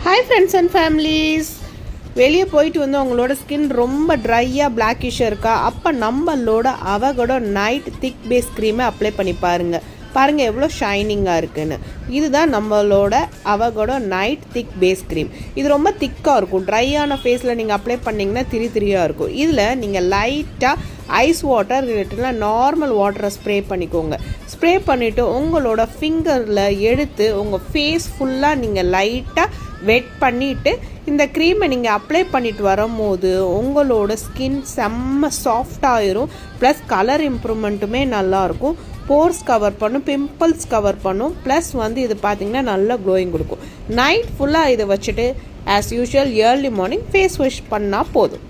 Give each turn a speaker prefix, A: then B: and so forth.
A: Hi friends and families. வெளியே போயிட்டு வந்து உங்களோட ஸ்கின் ரொம்ப ட்ரையாக பிளாக்கிஷாக இருக்கா, அப்போ நம்மளோட அவகோடோ நைட் திக் பேஸ் க்ரீமை அப்ளை பண்ணி பாருங்கள் எவ்வளோ ஷைனிங்காக இருக்குன்னு. இதுதான் நம்மளோட அவகோடோ நைட் திக் பேஸ் க்ரீம். இது ரொம்ப திக்காக இருக்கும். ட்ரையான ஃபேஸில் நீங்கள் அப்ளை பண்ணிங்கன்னா திரியாக இருக்கும். இதில் நீங்கள் லைட்டாக ஐஸ் வாட்டர் இல்லைன்னா நார்மல் வாட்டரை ஸ்ப்ரே பண்ணிக்கோங்க. ஸ்ப்ரே பண்ணிவிட்டு உங்களோட ஃபிங்கரில் எடுத்து உங்கள் ஃபேஸ் ஃபுல்லாக நீங்கள் லைட்டாக வெட் பண்ணிவிட்டு இந்த க்ரீமை நீங்கள் அப்ளை பண்ணிட்டு வரும்போது உங்களோட ஸ்கின் செம்ம சாஃப்டாகிரும். ப்ளஸ் கலர் இம்ப்ரூவ்மெண்ட்டுமே நல்லாயிருக்கும். போர்ஸ் கவர் பண்ணும், பிம்பிள்ஸ் கவர் பண்ணும். ப்ளஸ் இது பார்த்திங்கன்னா நல்லா க்ளோயிங் கொடுக்கும். நைட் ஃபுல்லாக இதை வச்சுட்டு as usual early morning face wash பண்ணால் போதும்.